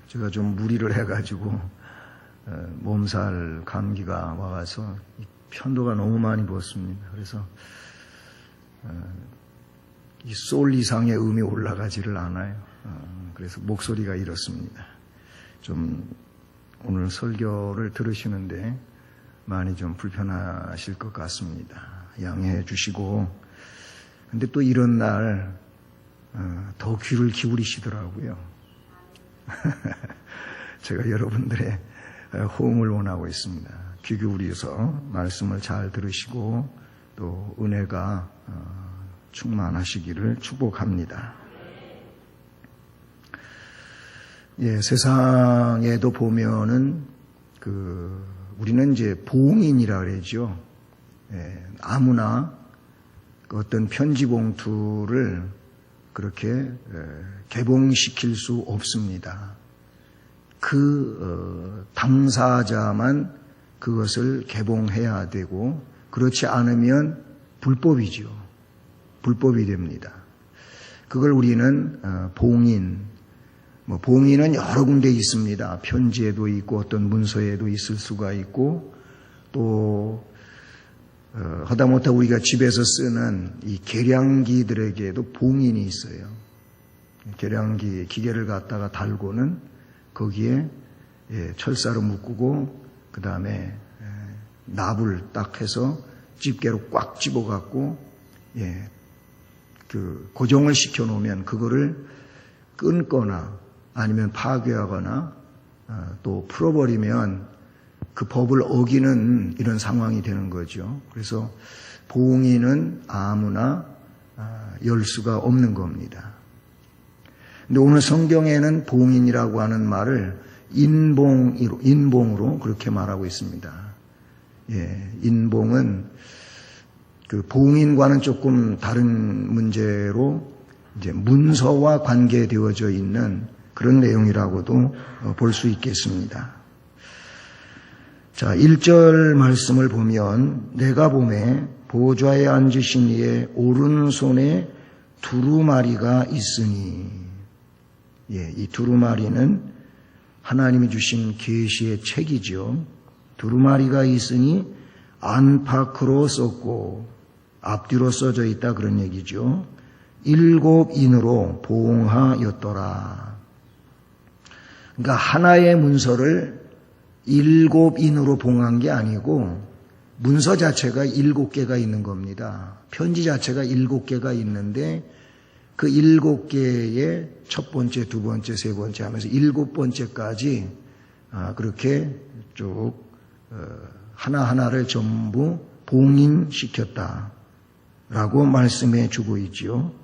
제가 좀 무리를 해가지고 몸살 감기가 와서 편도가 너무 많이 부었습니다. 그래서 이 솔 이상의 음이 올라가지를 않아요. 그래서 목소리가 이렇습니다. 좀 오늘 설교를 들으시는데 많이 좀 불편하실 것 같습니다. 양해해 주시고, 근데 또 이런 날 더 귀를 기울이시더라고요. 제가 여러분들의 호응을 원하고 있습니다. 귀 기울여서 말씀을 잘 들으시고 또 은혜가 충만하시기를 축복합니다. 예, 세상에도 보면은 우리는 이제 봉인이라 그러죠. 예, 아무나 어떤 편지 봉투를 그렇게 개봉시킬 수 없습니다. 당사자만 그것을 개봉해야 되고, 그렇지 않으면 불법이죠. 불법이 됩니다. 그걸 우리는 봉인, 봉인은 여러 군데 있습니다. 편지에도 있고 어떤 문서에도 있을 수가 있고, 또 하다못해 우리가 집에서 쓰는 이 계량기들에게도 봉인이 있어요. 계량기 기계를 갖다가 달고는 거기에 철사로 묶고 그 다음에 납을 딱 해서 집게로 꽉 집어갖고 고정을 시켜 놓으면 그거를 끊거나 아니면 파괴하거나 또 풀어버리면 그 법을 어기는 이런 상황이 되는 거죠. 그래서 봉인은 아무나 열 수가 없는 겁니다. 근데 오늘 성경에는 봉인이라고 하는 말을 인봉으로 그렇게 말하고 있습니다. 예, 인봉은 그 봉인과는 조금 다른 문제로 이제 문서와 관계되어져 있는 그런 내용이라고도 볼 수 있겠습니다. 자, 1절 말씀을 보면 내가 보매 보좌에 앉으신 이의 오른손에 두루마리가 있으니, 이 두루마리는 하나님이 주신 계시의 책이죠. 두루마리가 있으니 안팎으로 썼고 앞뒤로 써져 있다 그런 얘기죠. 7인으로 봉하였더라. 그러니까 하나의 문서를 7인으로 봉한 게 아니고 문서 자체가 7개가 있는 겁니다. 편지 자체가 7개가 있는데 그 7개의 첫 번째, 두 번째, 세 번째 하면서 7번째까지 그렇게 쭉 하나하나를 전부 봉인시켰다라고 말씀해 주고 있죠.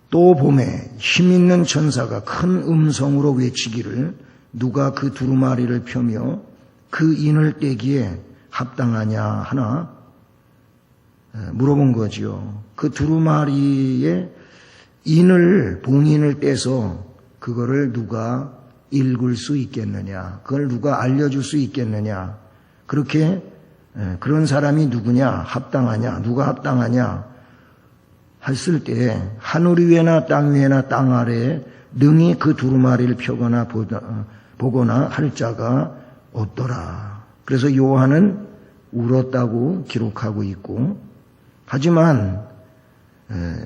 또 봄에 힘있는 천사가 큰 음성으로 외치기를 누가 그 두루마리를 펴며 그 인을 떼기에 합당하냐 하나 물어본 거지요. 그 두루마리의 봉인을 떼서 그거를 누가 읽을 수 있겠느냐, 그걸 누가 알려줄 수 있겠느냐, 그렇게 그런 사람이 누구냐, 합당하냐, 누가 합당하냐 했을 때 하늘 위에나 땅 위에나 땅 아래에 능히 그 두루마리를 펴거나 보거나 할 자가 없더라. 그래서 요한은 울었다고 기록하고 있고, 하지만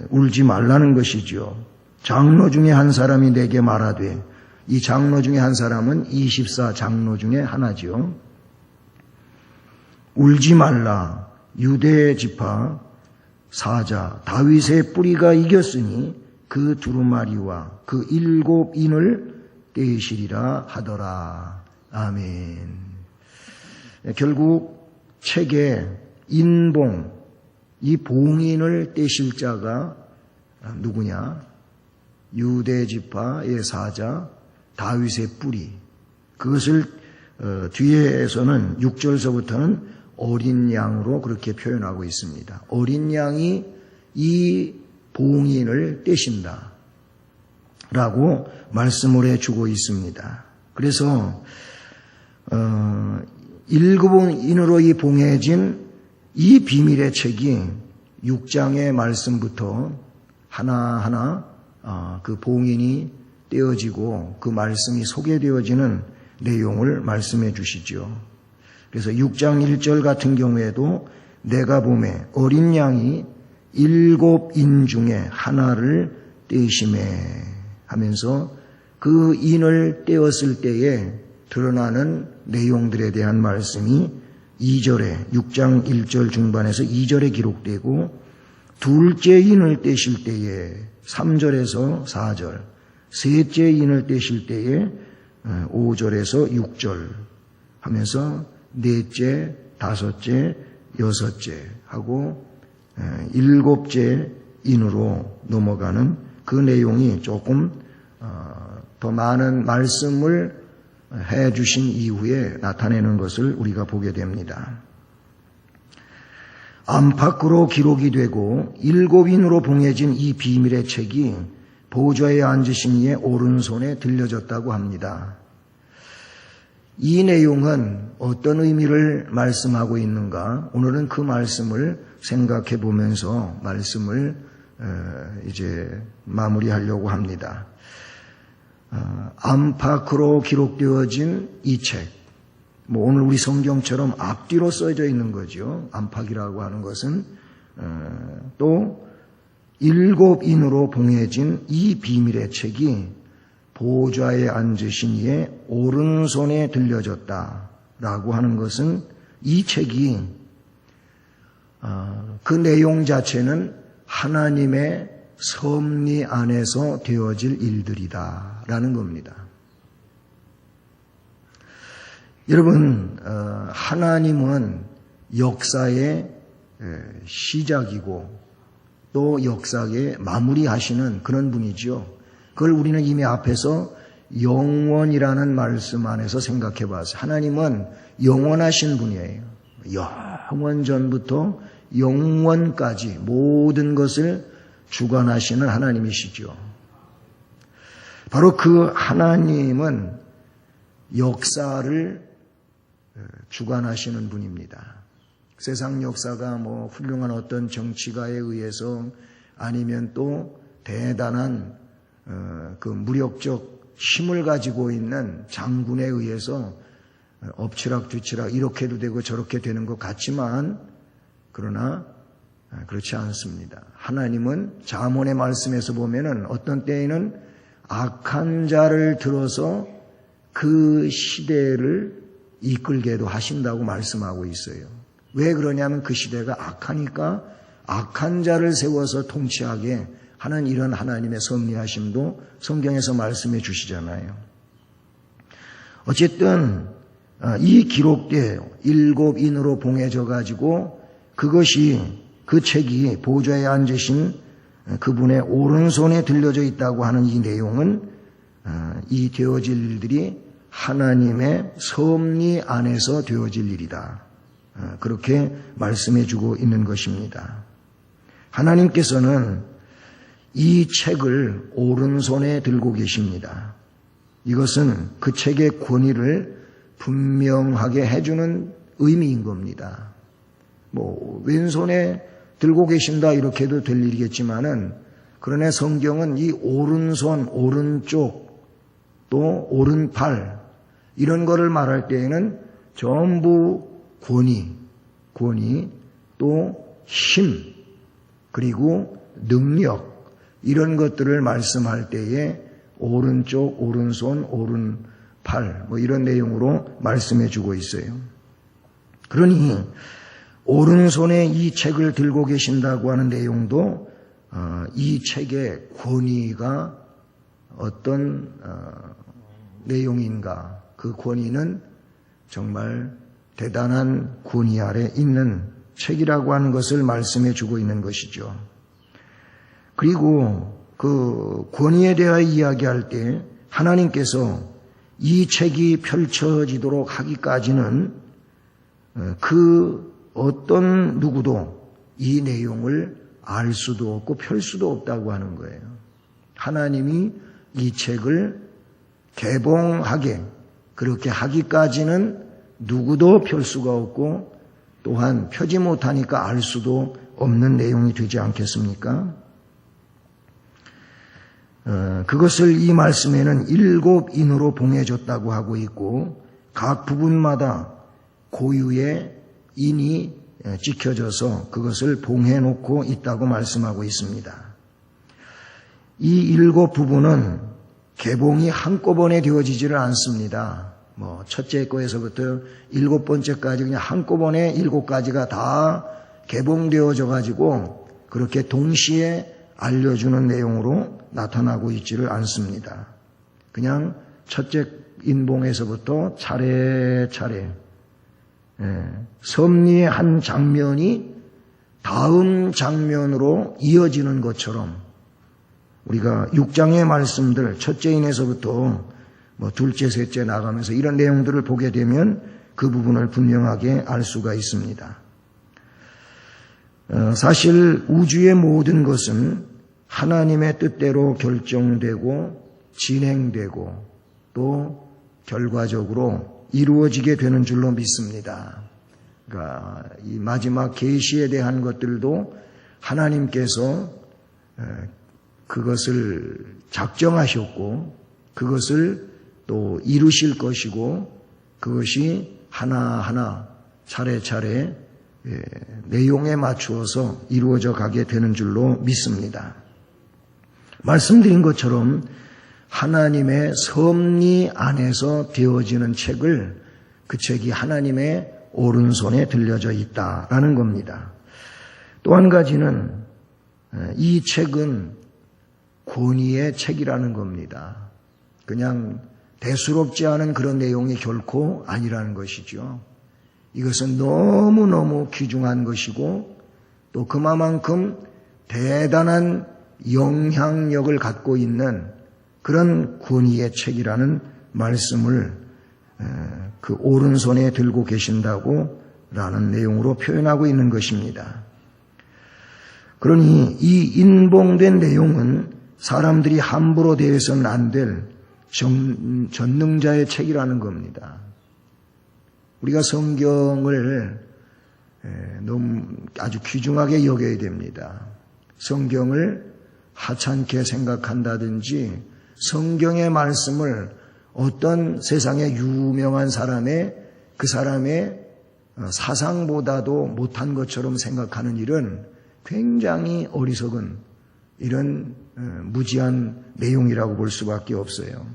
울지 말라는 것이죠. 장로 중에 한 사람이 내게 말하되, 이 장로 중에 한 사람은 24장로 중에 하나죠. 울지 말라. 유대 지파 사자 다윗의 뿌리가 이겼으니 그 두루마리와 그 7인을 떼시리라 하더라. 아멘. 결국 책에 인봉, 이 봉인을 떼실 자가 누구냐? 유대 지파의 사자 다윗의 뿌리. 그것을 뒤에서는 6절서부터는 어린 양으로 그렇게 표현하고 있습니다. 어린 양이 이 봉인을 떼신다 라고 말씀을 해주고 있습니다. 그래서 7인으로 이 봉해진 이 비밀의 책이 6장의 말씀부터 하나하나 그 봉인이 떼어지고 그 말씀이 소개되어지는 내용을 말씀해 주시죠. 그래서 6장 1절 같은 경우에도 내가 보매 어린 양이 7인 중에 하나를 떼심에 하면서 그 인을 떼었을 때에 드러나는 내용들에 대한 말씀이 2절에 6장 1절 중반에서 2절에 기록되고 둘째 인을 떼실 때에 3절에서 4절, 셋째 인을 떼실 때에 5절에서 6절 하면서 넷째, 다섯째, 여섯째 하고 7째 인으로 넘어가는 그 내용이 조금 더 많은 말씀을 해 주신 이후에 나타내는 것을 우리가 보게 됩니다. 안팎으로 기록이 되고 7인으로 봉해진 이 비밀의 책이 보좌에 앉으신 이의 오른손에 들려졌다고 합니다. 이 내용은 어떤 의미를 말씀하고 있는가? 오늘은 그 말씀을 생각해 보면서 말씀을 이제 마무리하려고 합니다. 안팎으로 기록되어진 이 책, 오늘 우리 성경처럼 앞뒤로 써져 있는 거죠. 안팎이라고 하는 것은 또 7인으로 봉해진 이 비밀의 책이 보좌에 앉으신 이의 오른손에 들려졌다라고 하는 것은 이 책이 그 내용 자체는 하나님의 섭리 안에서 되어질 일들이다라는 겁니다. 여러분, 하나님은 역사의 시작이고 또 역사에 마무리하시는 그런 분이죠. 그걸 우리는 이미 앞에서 영원이라는 말씀 안에서 생각해 봤어요. 하나님은 영원하신 분이에요. 영원 전부터 영원까지 모든 것을 주관하시는 하나님이시죠. 바로 그 하나님은 역사를 주관하시는 분입니다. 세상 역사가 훌륭한 어떤 정치가에 의해서 아니면 또 대단한 그 무력적 힘을 가지고 있는 장군에 의해서 엎치락뒤치락 이렇게도 되고 저렇게 되는 것 같지만 그러나 그렇지 않습니다. 하나님은 잠언의 말씀에서 보면은 어떤 때에는 악한 자를 들어서 그 시대를 이끌게도 하신다고 말씀하고 있어요. 왜 그러냐면 그 시대가 악하니까 악한 자를 세워서 통치하게 하는 이런 하나님의 섭리하심도 성경에서 말씀해 주시잖아요. 어쨌든 이 기록대 7인으로 봉해져 가지고 그것이 그 책이 보좌에 앉으신 그분의 오른손에 들려져 있다고 하는 이 내용은 이 되어질 일들이 하나님의 섭리 안에서 되어질 일이다. 그렇게 말씀해 주고 있는 것입니다. 하나님께서는 이 책을 오른손에 들고 계십니다. 이것은 그 책의 권위를 분명하게 해주는 의미인 겁니다. 왼손에 들고 계신다 이렇게도 될 일이겠지만은 그러나 성경은 이 오른손, 오른쪽 또 오른팔 이런 거를 말할 때에는 전부 권위 또 힘 그리고 능력 이런 것들을 말씀할 때에 오른쪽, 오른손, 오른팔 이런 내용으로 말씀해 주고 있어요. 그러니 오른손에 이 책을 들고 계신다고 하는 내용도 이 책의 권위가 어떤 내용인가, 그 권위는 정말 대단한 권위 아래 있는 책이라고 하는 것을 말씀해 주고 있는 것이죠. 그리고 그 권위에 대하여 이야기할 때 하나님께서 이 책이 펼쳐지도록 하기까지는 그 어떤 누구도 이 내용을 알 수도 없고 펼 수도 없다고 하는 거예요. 하나님이 이 책을 개봉하게 그렇게 하기까지는 누구도 펼 수가 없고 또한 펴지 못하니까 알 수도 없는 내용이 되지 않겠습니까? 그것을 이 말씀에는 7인으로 봉해줬다고 하고 있고 각 부분마다 고유의 인이 찍혀져서 그것을 봉해놓고 있다고 말씀하고 있습니다. 이 7 부분은 개봉이 한꺼번에 되어지지를 않습니다. 첫째 거에서부터 7번째까지 그냥 한꺼번에 7가지가 다 개봉되어져 가지고 그렇게 동시에 알려주는 내용으로 나타나고 있지를 않습니다. 그냥 첫째 인봉에서부터 차례차례 섭리의 한 장면이 다음 장면으로 이어지는 것처럼 우리가 6장의 말씀들 첫째 인에서부터 둘째, 셋째 나가면서 이런 내용들을 보게 되면 그 부분을 분명하게 알 수가 있습니다. 사실 우주의 모든 것은 하나님의 뜻대로 결정되고 진행되고 또 결과적으로 이루어지게 되는 줄로 믿습니다. 그러니까 이 마지막 계시에 대한 것들도 하나님께서 그것을 작정하셨고 그것을 또 이루실 것이고 그것이 하나하나 차례차례 내용에 맞추어서 이루어져 가게 되는 줄로 믿습니다. 말씀드린 것처럼 하나님의 섭리 안에서 되어지는 책을 그 책이 하나님의 오른손에 들려져 있다라는 겁니다. 또 한 가지는 이 책은 권위의 책이라는 겁니다. 그냥 대수롭지 않은 그런 내용이 결코 아니라는 것이죠. 이것은 너무너무 귀중한 것이고 또 그만큼 대단한 영향력을 갖고 있는 그런 권위의 책이라는 말씀을 그 오른손에 들고 계신다고 라는 내용으로 표현하고 있는 것입니다. 그러니 이 인봉된 내용은 사람들이 함부로 대해서는 안 될 전능자의 책이라는 겁니다. 우리가 성경을 너무 아주 귀중하게 여겨야 됩니다. 성경을 하찮게 생각한다든지 성경의 말씀을 어떤 세상의 유명한 사람의 그 사람의 사상보다도 못한 것처럼 생각하는 일은 굉장히 어리석은 이런 무지한 내용이라고 볼 수밖에 없어요.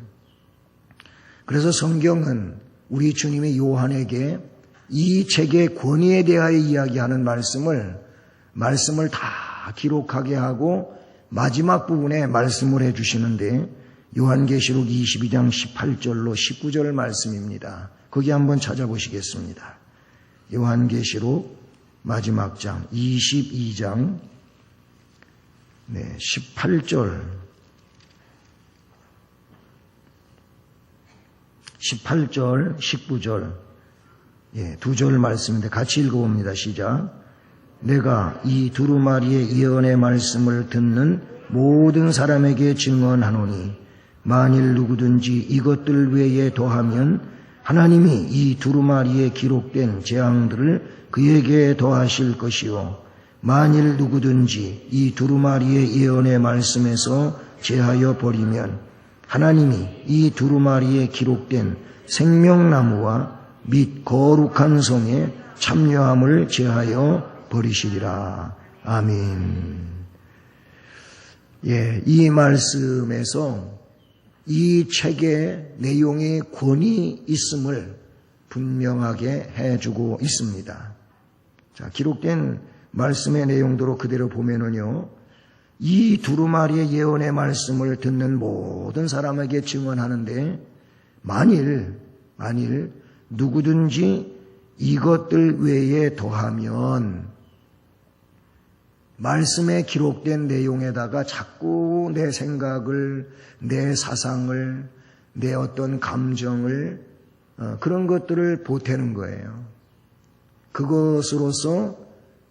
그래서 성경은 우리 주님이 요한에게 이 책의 권위에 대하여 이야기하는 말씀을 다 기록하게 하고 마지막 부분에 말씀을 해주시는데 요한계시록 22장 18절로 19절 말씀입니다. 거기 한번 찾아보시겠습니다. 요한계시록 마지막 장 22장 18절 19절 두 절 말씀인데 같이 읽어봅니다. 시작. 내가 이 두루마리의 예언의 말씀을 듣는 모든 사람에게 증언하노니 만일 누구든지 이것들 외에 더하면 하나님이 이 두루마리에 기록된 재앙들을 그에게 더하실 것이요 만일 누구든지 이 두루마리의 예언의 말씀에서 제하여 버리면 하나님이 이 두루마리에 기록된 생명나무와 및 거룩한 성에 참여함을 제하여 버리시리라. 아멘. 이 말씀에서 이 책의 내용의 권위 있음을 분명하게 해주고 있습니다. 자, 기록된 말씀의 내용대로 그대로 보면은요, 이 두루마리의 예언의 말씀을 듣는 모든 사람에게 증언하는데 만일 누구든지 이것들 외에 더하면 말씀에 기록된 내용에다가 자꾸 내 생각을, 내 사상을, 내 어떤 감정을 그런 것들을 보태는 거예요. 그것으로서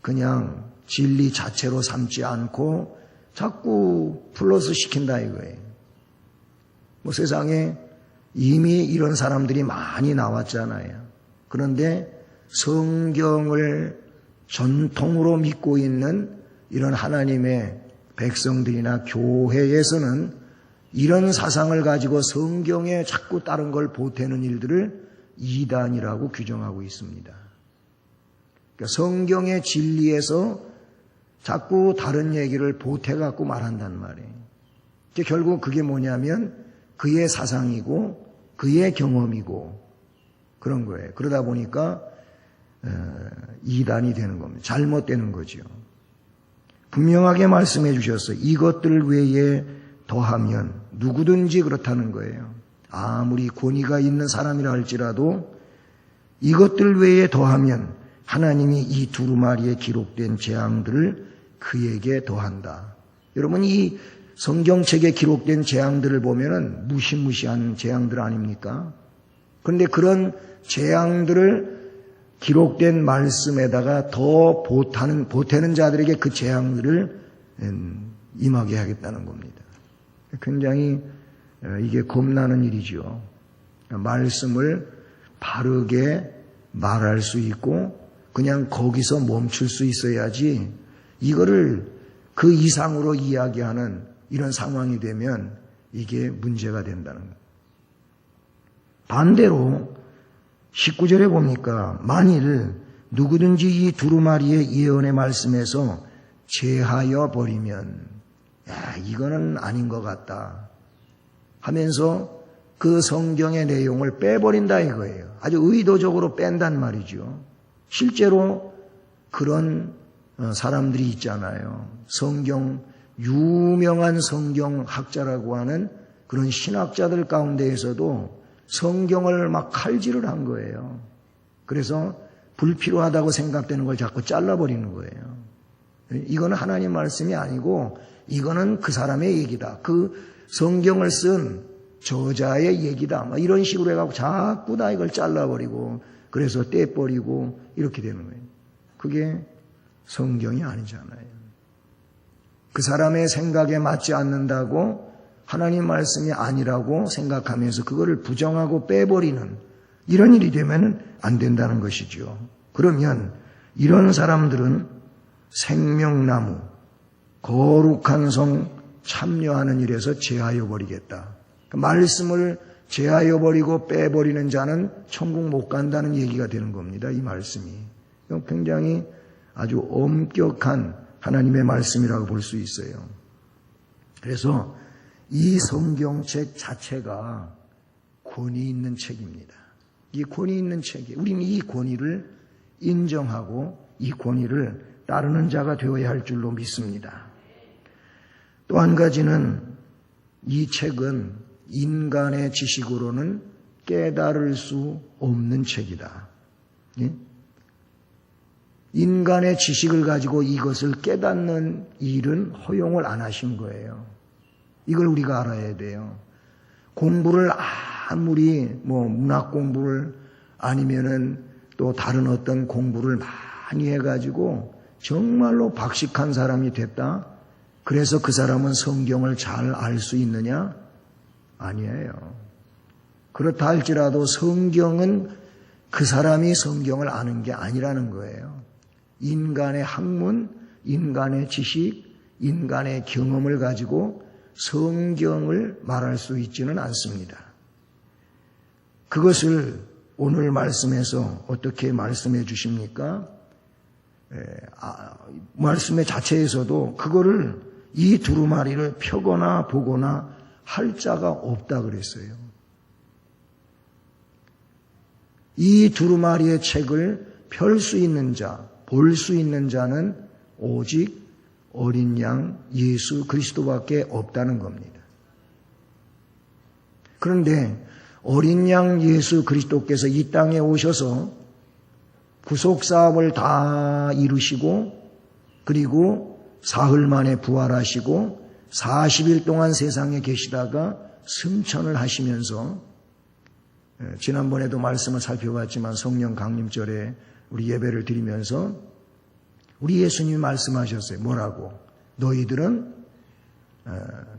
그냥 진리 자체로 삼지 않고 자꾸 플러스 시킨다 이거예요. 세상에 이미 이런 사람들이 많이 나왔잖아요. 그런데 성경을 전통으로 믿고 있는 이런 하나님의 백성들이나 교회에서는 이런 사상을 가지고 성경에 자꾸 다른 걸 보태는 일들을 이단이라고 규정하고 있습니다. 그러니까 성경의 진리에서 자꾸 다른 얘기를 보태갖고 말한단 말이에요. 결국 그게 뭐냐면 그의 사상이고 그의 경험이고 그런 거예요. 그러다 보니까 이단이 되는 겁니다. 잘못되는 거죠. 분명하게 말씀해 주셨어요. 이것들 외에 더하면 누구든지 그렇다는 거예요. 아무리 권위가 있는 사람이라 할지라도 이것들 외에 더하면 하나님이 이 두루마리에 기록된 재앙들을 그에게 더한다. 여러분, 이 성경책에 기록된 재앙들을 보면은 무시무시한 재앙들 아닙니까? 그런데 그런 재앙들을 기록된 말씀에다가 더 보태는 자들에게 그 재앙들을 임하게 하겠다는 겁니다. 굉장히 이게 겁나는 일이죠. 말씀을 바르게 말할 수 있고 그냥 거기서 멈출 수 있어야지 이거를 그 이상으로 이야기하는 이런 상황이 되면 이게 문제가 된다는 거예요. 반대로 19절에 보니까 만일 누구든지 이 두루마리의 예언의 말씀에서 제하여 버리면 이거는 아닌 것 같다 하면서 그 성경의 내용을 빼버린다 이거예요. 아주 의도적으로 뺀단 말이죠. 실제로 그런 사람들이 있잖아요. 유명한 성경학자라고 하는 그런 신학자들 가운데에서도 성경을 막 칼질을 한 거예요. 그래서 불필요하다고 생각되는 걸 자꾸 잘라버리는 거예요. 이거는 하나님 말씀이 아니고 이거는 그 사람의 얘기다. 그 성경을 쓴 저자의 얘기다. 막 이런 식으로 해가지고 자꾸 다 이걸 잘라버리고 그래서 떼버리고 이렇게 되는 거예요. 그게 성경이 아니잖아요. 그 사람의 생각에 맞지 않는다고 하나님 말씀이 아니라고 생각하면서 그거를 부정하고 빼버리는 이런 일이 되면 안 된다는 것이죠. 그러면 이런 사람들은 생명나무, 거룩한 성 참여하는 일에서 제하여 버리겠다. 말씀을 제하여 버리고 빼버리는 자는 천국 못 간다는 얘기가 되는 겁니다. 이 말씀이. 굉장히 아주 엄격한 하나님의 말씀이라고 볼 수 있어요. 그래서 이 성경책 자체가 권위 있는 책입니다. 이 권위 있는 책이 우리는 이 권위를 인정하고 이 권위를 따르는 자가 되어야 할 줄로 믿습니다. 또 한 가지는 이 책은 인간의 지식으로는 깨달을 수 없는 책이다. 예? 인간의 지식을 가지고 이것을 깨닫는 일은 허용을 안 하신 거예요. 이걸 우리가 알아야 돼요. 공부를 아무리 문학 공부를 아니면은 또 다른 어떤 공부를 많이 해가지고 정말로 박식한 사람이 됐다. 그래서 그 사람은 성경을 잘 알 수 있느냐? 아니에요. 그렇다 할지라도 성경은 그 사람이 성경을 아는 게 아니라는 거예요. 인간의 학문, 인간의 지식, 인간의 경험을 가지고 성경을 말할 수 있지는 않습니다. 그것을 오늘 말씀에서 어떻게 말씀해 주십니까? 말씀의 자체에서도 그거를 이 두루마리를 펴거나 보거나 할 자가 없다 그랬어요. 이 두루마리의 책을 펼 수 있는 자, 볼 수 있는 자는 오직 어린 양 예수 그리스도밖에 없다는 겁니다. 그런데 어린 양 예수 그리스도께서 이 땅에 오셔서 구속사업을 다 이루시고 그리고 사흘 만에 부활하시고 40일 동안 세상에 계시다가 승천을 하시면서 지난번에도 말씀을 살펴봤지만 성령 강림절에 우리 예배를 드리면서 우리 예수님이 말씀하셨어요. 뭐라고? 너희들은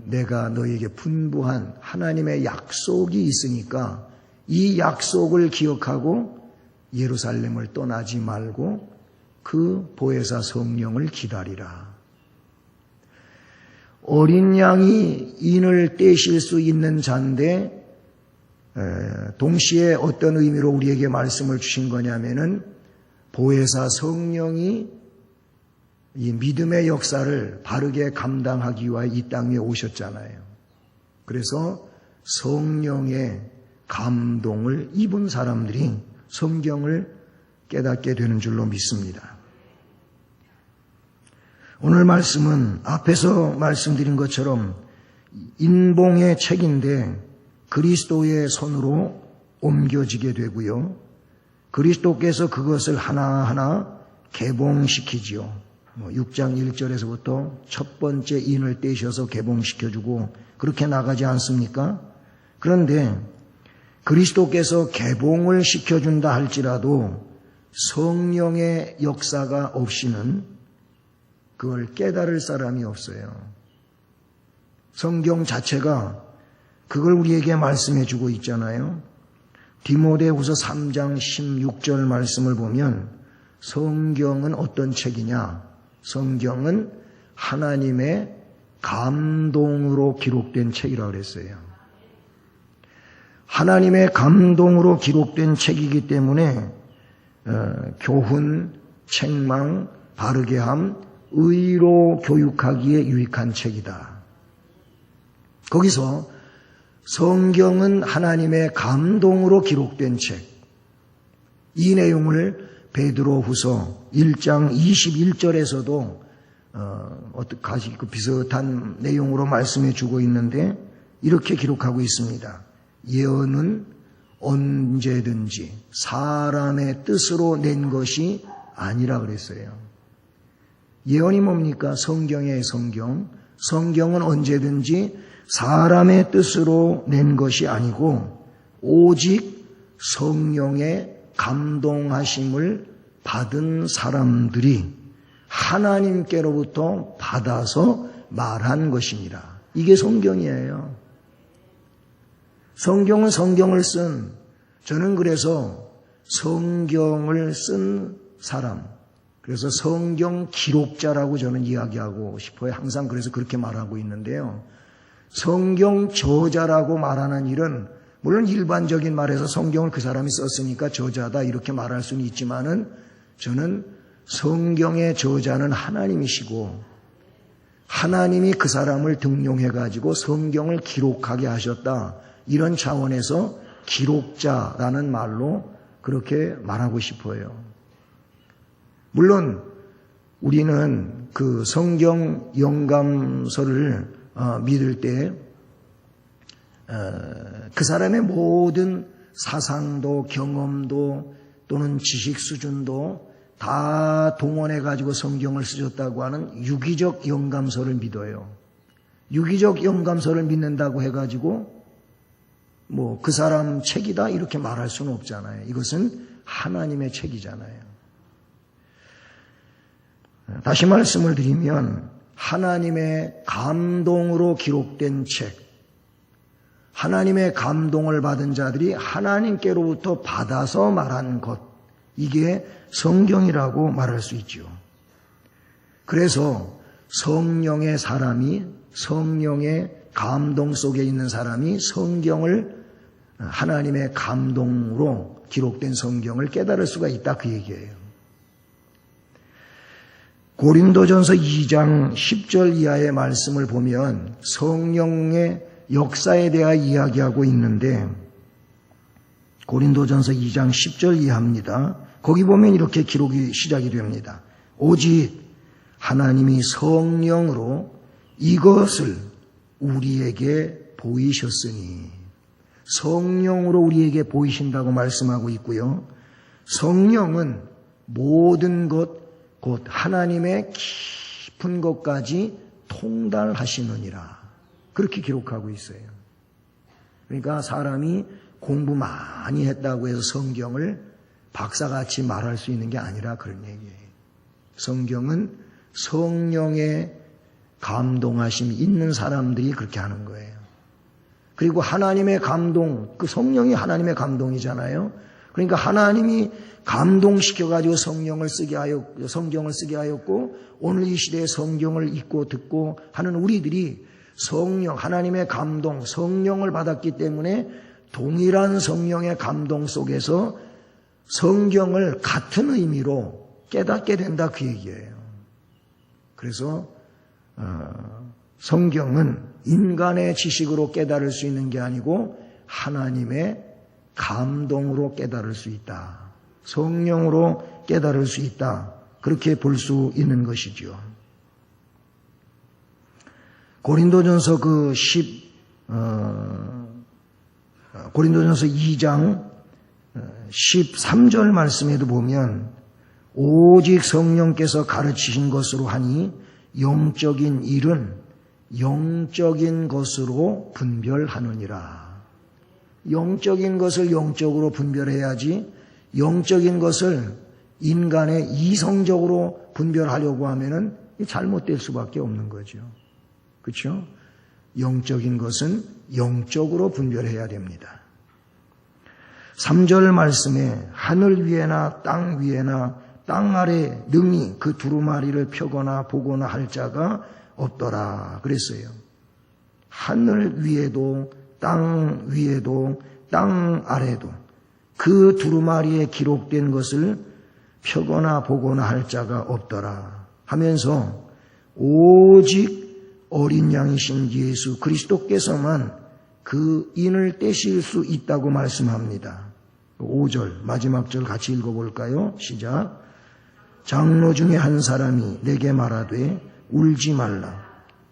내가 너희에게 분부한 하나님의 약속이 있으니까 이 약속을 기억하고 예루살렘을 떠나지 말고 그 보혜사 성령을 기다리라. 어린 양이 인을 떼실 수 있는 자인데 동시에 어떤 의미로 우리에게 말씀을 주신 거냐면은 보혜사 성령이 이 믿음의 역사를 바르게 감당하기 위하여 이 땅 위에 오셨잖아요. 그래서 성령의 감동을 입은 사람들이 성경을 깨닫게 되는 줄로 믿습니다. 오늘 말씀은 앞에서 말씀드린 것처럼 인봉의 책인데 그리스도의 손으로 옮겨지게 되고요. 그리스도께서 그것을 하나하나 개봉시키지요. 6장 1절에서부터 첫 번째 인을 떼셔서 개봉시켜주고 그렇게 나가지 않습니까? 그런데 그리스도께서 개봉을 시켜준다 할지라도 성령의 역사가 없이는 그걸 깨달을 사람이 없어요. 성경 자체가 그걸 우리에게 말씀해 주고 있잖아요. 디모데후서 3장 16절 말씀을 보면 성경은 어떤 책이냐? 성경은 하나님의 감동으로 기록된 책이라고 그랬어요. 하나님의 감동으로 기록된 책이기 때문에 교훈, 책망, 바르게 함, 의로 교육하기에 유익한 책이다. 거기서 성경은 하나님의 감동으로 기록된 책. 이 내용을 베드로후서 1장 21절에서도 어떻게 그 비슷한 내용으로 말씀해 주고 있는데 이렇게 기록하고 있습니다. 예언은 언제든지 사람의 뜻으로 낸 것이 아니라 그랬어요. 예언이 뭡니까? 성경의 성경. 성경은 언제든지 사람의 뜻으로 낸 것이 아니고 오직 성령의 감동하심을 받은 사람들이 하나님께로부터 받아서 말한 것입니다. 이게 성경이에요. 성경은 성경을 쓴, 저는 그래서 성경을 쓴 사람, 그래서 성경 기록자라고 저는 이야기하고 싶어요. 항상 그래서 그렇게 말하고 있는데요. 성경 저자라고 말하는 일은 물론 일반적인 말에서 성경을 그 사람이 썼으니까 저자다 이렇게 말할 수는 있지만은 저는 성경의 저자는 하나님이시고 하나님이 그 사람을 등용해 가지고 성경을 기록하게 하셨다. 이런 차원에서 기록자라는 말로 그렇게 말하고 싶어요. 물론 우리는 그 성경 영감서를 믿을 때 그 사람의 모든 사상도 경험도 또는 지식 수준도 다 동원해 가지고 성경을 쓰셨다고 하는 유기적 영감서를 믿어요. 유기적 영감서를 믿는다고 해가지고 뭐 그 사람 책이다 이렇게 말할 수는 없잖아요. 이것은 하나님의 책이잖아요. 다시 말씀을 드리면 하나님의 감동으로 기록된 책, 하나님의 감동을 받은 자들이 하나님께로부터 받아서 말한 것, 이게 성경이라고 말할 수 있죠. 그래서 성령의 사람이, 성령의 감동 속에 있는 사람이 성경을 하나님의 감동으로 기록된 성경을 깨달을 수가 있다 그 얘기예요. 고린도전서 2장 10절 이하의 말씀을 보면 성령의 역사에 대하여 이야기하고 있는데 고린도전서 2장 10절 이하입니다. 거기 보면 이렇게 기록이 시작이 됩니다. 오직 하나님이 성령으로 이것을 우리에게 보이셨으니, 성령으로 우리에게 보이신다고 말씀하고 있고요. 성령은 모든 것 곧 하나님의 깊은 것까지 통달하시느니라. 그렇게 기록하고 있어요. 그러니까 사람이 공부 많이 했다고 해서 성경을 박사같이 말할 수 있는 게 아니라 그런 얘기예요. 성경은 성령의 감동하심이 있는 사람들이 그렇게 하는 거예요. 그리고 하나님의 감동, 그 성령이 하나님의 감동이잖아요. 그러니까 하나님이 감동시켜가지고 성경을 쓰게 하였고 오늘 이 시대에 성경을 읽고 듣고 하는 우리들이 성령, 하나님의 감동, 성령을 받았기 때문에 동일한 성령의 감동 속에서 성경을 같은 의미로 깨닫게 된다 그 얘기예요. 그래서 성경은 인간의 지식으로 깨달을 수 있는 게 아니고 하나님의 감동으로 깨달을 수 있다. 성령으로 깨달을 수 있다. 그렇게 볼 수 있는 것이죠. 고린도전서 고린도전서 2장 13절 말씀에도 보면 오직 성령께서 가르치신 것으로 하니 영적인 일은 영적인 것으로 분별하느니라. 영적인 것을 영적으로 분별해야지 영적인 것을 인간의 이성적으로 분별하려고 하면은 잘못될 수밖에 없는 거죠. 그렇죠? 영적인 것은 영적으로 분별해야 됩니다. 3절 말씀에 하늘 위에나 땅 위에나 땅 아래 능히 그 두루마리를 펴거나 보거나 할 자가 없더라 그랬어요. 하늘 위에도 땅 위에도 땅 아래도 그 두루마리에 기록된 것을 펴거나 보거나 할 자가 없더라 하면서 오직 어린 양이신 예수 그리스도께서만 그 인을 떼실 수 있다고 말씀합니다. 5절 마지막 절 같이 읽어볼까요? 시작. 장로 중에 한 사람이 내게 말하되 울지 말라.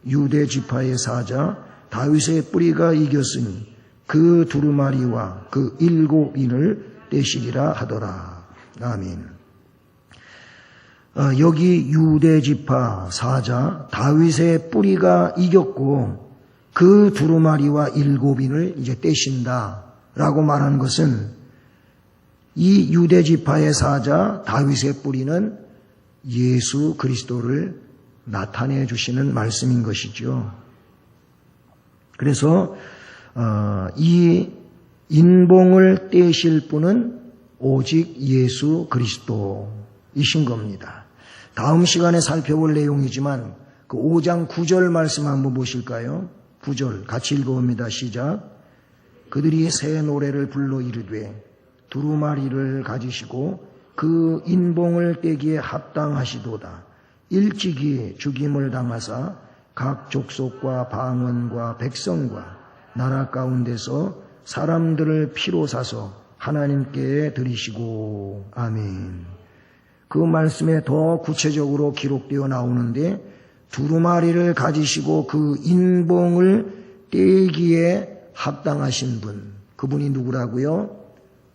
유대 지파의 사자 다윗의 뿌리가 이겼으니 그 두루마리와 그 7인을 떼시리라 하더라. 아멘. 여기 유대 지파 사자 다윗의 뿌리가 이겼고 그 두루마리와 7인을 이제 떼신다라고 말하는 것은 이 유대 지파의 사자 다윗의 뿌리는 예수 그리스도를 나타내 주시는 말씀인 것이죠. 그래서 이 인봉을 떼실 분은 오직 예수 그리스도이신 겁니다. 다음 시간에 살펴볼 내용이지만 그 5장 9절 말씀 한번 보실까요? 9절 같이 읽어봅니다. 시작. 그들이 새 노래를 불러 이르되 두루마리를 가지시고 그 인봉을 떼기에 합당하시도다. 일찍이 죽임을 당하사 각 족속과 방언과 백성과 나라 가운데서 사람들을 피로 사서 하나님께 드리시고. 아멘. 그 말씀에 더 구체적으로 기록되어 나오는데 두루마리를 가지시고 그 인봉을 떼기에 합당하신 분, 그분이 누구라고요?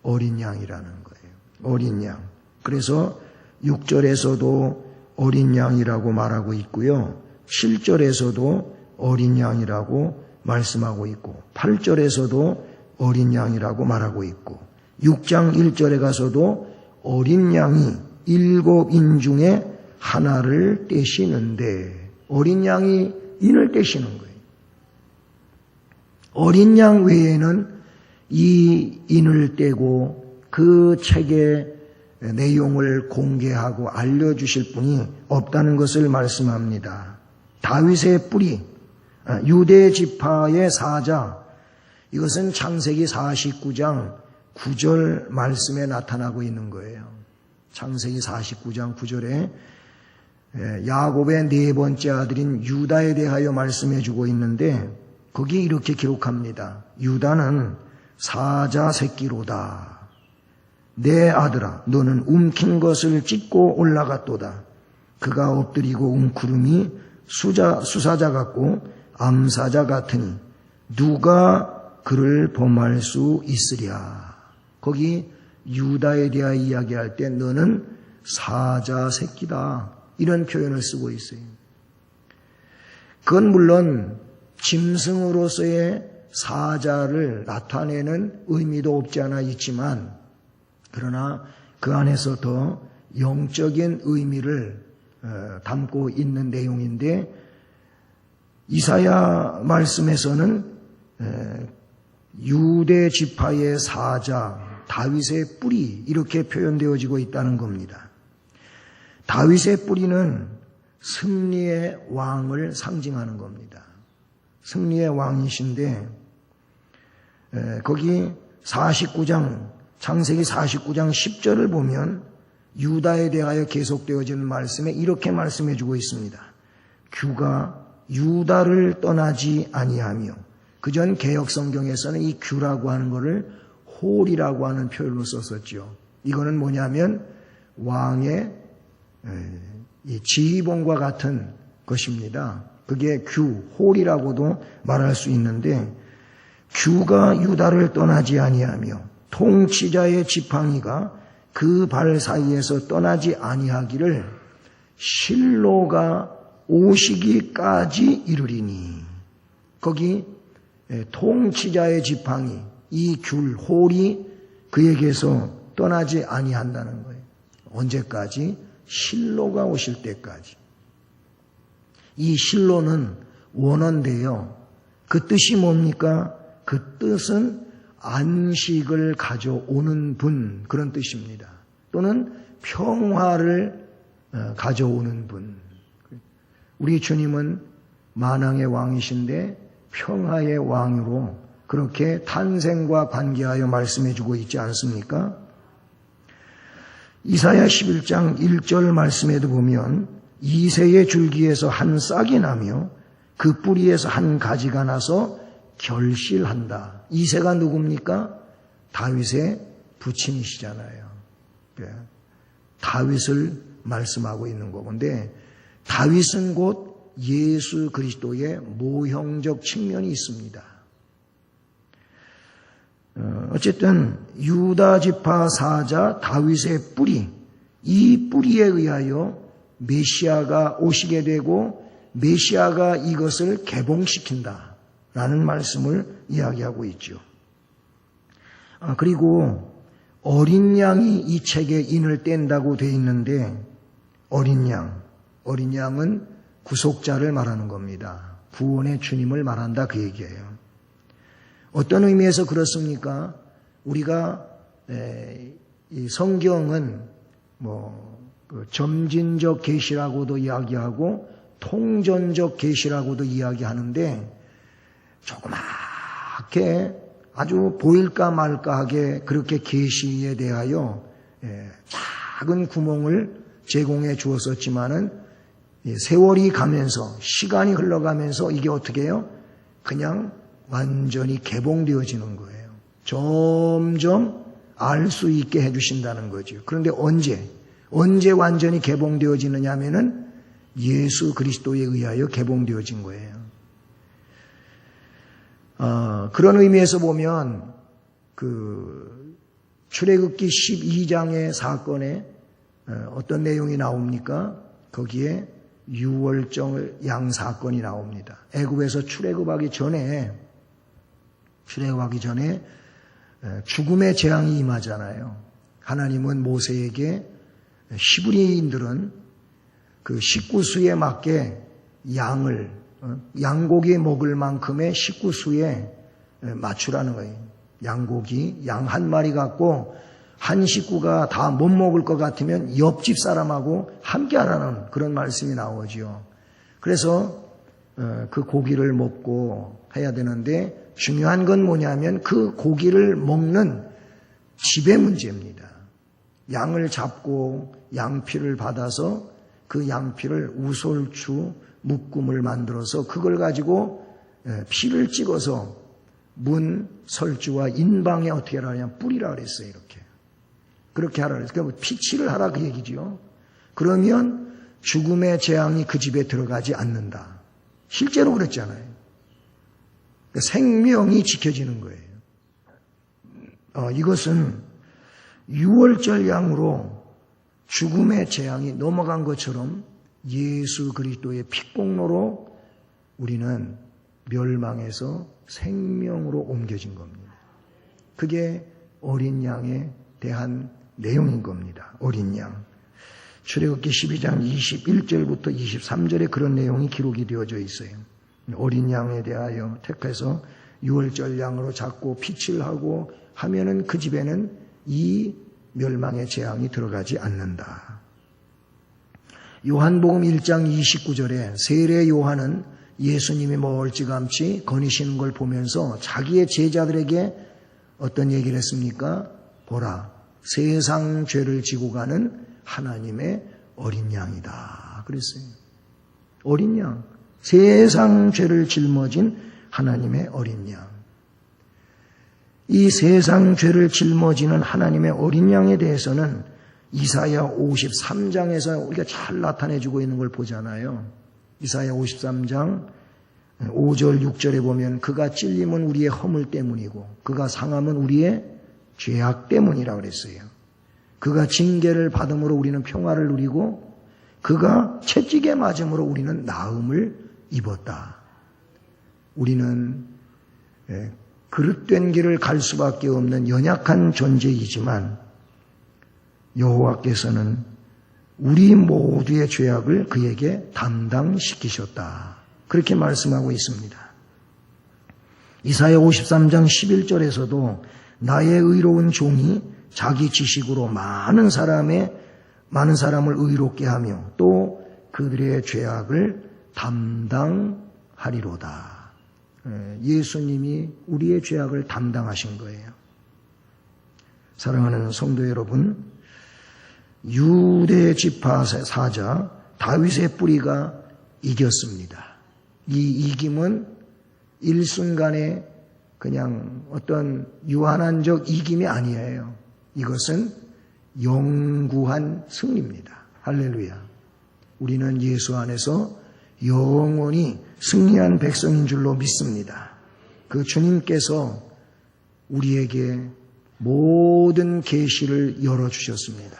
어린 양이라는 거예요. 어린 양. 그래서 6절에서도 어린 양이라고 말하고 있고요. 7절에서도 어린 양이라고 말씀하고 있고 8절에서도 어린 양이라고 말하고 있고 6장 1절에 가서도 어린 양이 7인 중에 하나를 떼시는데 어린 양이 인을 떼시는 거예요. 어린 양 외에는 이 인을 떼고 그 책의 내용을 공개하고 알려주실 분이 없다는 것을 말씀합니다. 다윗의 뿌리, 유대 지파의 사자, 이것은 창세기 49장 9절 말씀에 나타나고 있는 거예요. 창세기 49장 9절에 야곱의 네 번째 아들인 유다에 대하여 말씀해 주고 있는데 거기에 이렇게 기록합니다. 유다는 사자 새끼로다. 내 아들아 너는 움킨 것을 찢고 올라갔도다. 그가 엎드리고 웅크름이 수사자 같고 암사자 같으니 누가 그를 범할 수 있으랴. 거기 유다에 대하여 이야기할 때 너는 사자 새끼다. 이런 표현을 쓰고 있어요. 그건 물론 짐승으로서의 사자를 나타내는 의미도 없지 않아 있지만 그러나 그 안에서 더 영적인 의미를 담고 있는 내용인데 이사야 말씀에서는 유대 지파의 사자 다윗의 뿌리 이렇게 표현되어지고 있다는 겁니다. 다윗의 뿌리는 승리의 왕을 상징하는 겁니다. 승리의 왕이신데 거기 49장 창세기 49장 10절을 보면 유다에 대하여 계속되어지는 말씀에 이렇게 말씀해 주고 있습니다. 규가 유다를 떠나지 아니하며, 그전 개역성경에서는 이 규라고 하는 것을 홀이라고 하는 표현으로 썼었죠. 이거는 뭐냐면 왕의 지휘봉과 같은 것입니다. 그게 규, 홀이라고도 말할 수 있는데, 규가 유다를 떠나지 아니하며 통치자의 지팡이가 그 발 사이에서 떠나지 아니하기를 실로가 오시기까지 이르리니. 거기 통치자의 지팡이, 이 귤, 홀이 그에게서 떠나지 아니한다는 거예요. 언제까지? 실로가 오실 때까지. 이 실로는 원어인데요. 그 뜻이 뭡니까? 그 뜻은 안식을 가져오는 분, 그런 뜻입니다. 또는 평화를 가져오는 분. 우리 주님은 만왕의 왕이신데 평화의 왕으로 그렇게 탄생과 관계하여 말씀해 주고 있지 않습니까? 이사야 11장 1절 말씀에도 보면 이새의 줄기에서 한 싹이 나며 그 뿌리에서 한 가지가 나서 결실한다. 이새가 누굽니까? 다윗의 부친이시잖아요. 다윗을 말씀하고 있는 거건데, 다윗은 곧 예수 그리스도의 모형적 측면이 있습니다. 어쨌든 유다 지파 사자 다윗의 뿌리, 이 뿌리에 의하여 메시아가 오시게 되고 메시아가 이것을 개봉시킨다라는 말씀을 이야기하고 있죠. 그리고 어린 양이 이 책에 인을 뗀다고 돼 있는데, 어린 양은 구속자를 말하는 겁니다. 구원의 주님을 말한다, 그 얘기예요. 어떤 의미에서 그렇습니까? 우리가 이 성경은 점진적 계시라고도 이야기하고 통전적 계시라고도 이야기하는데, 조그맣게 아주 보일까 말까하게 그렇게 계시에 대하여 작은 구멍을 제공해 주었었지만은 세월이 가면서 시간이 흘러가면서 이게 어떻게 해요? 그냥 완전히 개봉되어지는 거예요. 점점 알 수 있게 해주신다는 거죠. 그런데 언제 완전히 개봉되어지느냐 하면은 예수 그리스도에 의하여 개봉되어진 거예요. 그런 의미에서 보면 그 출애굽기 12장의 사건에 어떤 내용이 나옵니까? 거기에 유월절 양 사건이 나옵니다. 애굽에서 출애굽하기 전에 죽음의 재앙이 임하잖아요. 하나님은 모세에게 히브리인들은 그 식구수에 맞게 양고기 먹을 만큼의 식구수에 맞추라는 거예요. 양고기, 양 한 마리 갖고 한 식구가 다 못 먹을 것 같으면 옆집 사람하고 함께 하라는 그런 말씀이 나오죠. 그래서 그 고기를 먹고 해야 되는데, 중요한 건 뭐냐면 그 고기를 먹는 집의 문제입니다. 양을 잡고 양피를 받아서 그 양피를 우솔추 묶음을 만들어서 그걸 가지고 피를 찍어서 문 설주와 인방에 어떻게 하라냐, 뿌리라 그랬어요. 그렇게 하라 그랬어요. 그러니까 피칠을 하라 그 얘기죠. 그러면 죽음의 재앙이 그 집에 들어가지 않는다. 실제로 그랬잖아요. 그러니까 생명이 지켜지는 거예요. 이것은 유월절 양으로 죽음의 재앙이 넘어간 것처럼 예수 그리스도의 핏공로로 우리는 멸망에서 생명으로 옮겨진 겁니다. 그게 어린 양에 대한 내용인 겁니다. 어린 양. 출애굽기 12장 21절부터 23절에 그런 내용이 기록이 되어져 있어요. 어린 양에 대하여 택해서 유월절 양으로 잡고 피칠하고 하면은 그 집에는 이 멸망의 재앙이 들어가지 않는다. 요한복음 1장 29절에 세례 요한은 예수님이 멀찌감치 거니시는 걸 보면서 자기의 제자들에게 어떤 얘기를 했습니까? 보라, 세상 죄를 지고 가는 하나님의 어린 양이다. 그랬어요. 어린 양. 세상 죄를 짊어진 하나님의 어린 양. 이 세상 죄를 짊어지는 하나님의 어린 양에 대해서는 이사야 53장에서 우리가 잘 나타내주고 있는 걸 보잖아요. 이사야 53장 5절 6절에 보면 그가 찔림은 우리의 허물 때문이고 그가 상함은 우리의 죄악 때문이라고 그랬어요. 그가 징계를 받음으로 우리는 평화를 누리고 그가 채찍에 맞음으로 우리는 나음을 입었다. 우리는 그릇된 길을 갈 수밖에 없는 연약한 존재이지만 여호와께서는 우리 모두의 죄악을 그에게 담당시키셨다. 그렇게 말씀하고 있습니다. 이사야 53장 11절에서도 나의 의로운 종이 자기 지식으로 많은 사람을 의롭게 하며 또 그들의 죄악을 담당하리로다. 예수님이 우리의 죄악을 담당하신 거예요. 사랑하는 성도 여러분, 유대 지파 사자 다윗의 뿌리가 이겼습니다. 이 이김은 일순간에 그냥 어떤 유한한적 이김이 아니에요. 이것은 영구한 승리입니다. 할렐루야. 우리는 예수 안에서 영원히 승리한 백성인 줄로 믿습니다. 그 주님께서 우리에게 모든 계시를 열어주셨습니다.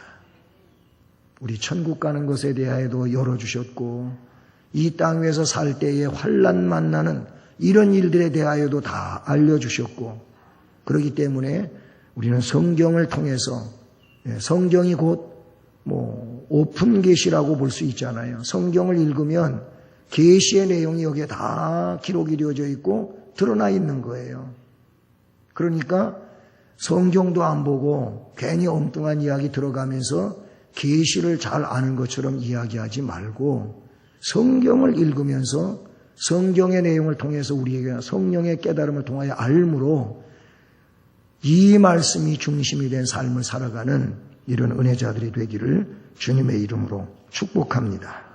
우리 천국 가는 것에 대하여도 열어주셨고 이 땅 위에서 살 때에 환난 만나는 이런 일들에 대하여도 다 알려주셨고 그렇기 때문에 우리는 성경을 통해서 성경이 곧 오픈 계시라고 볼 수 있잖아요. 성경을 읽으면 계시의 내용이 여기에 다 기록이 되어져 있고 드러나 있는 거예요. 그러니까 성경도 안 보고 괜히 엉뚱한 이야기 들어가면서 계시를 잘 아는 것처럼 이야기하지 말고 성경을 읽으면서 성경의 내용을 통해서 우리에게 성령의 깨달음을 통하여 알므로 이 말씀이 중심이 된 삶을 살아가는 이런 은혜자들이 되기를 주님의 이름으로 축복합니다.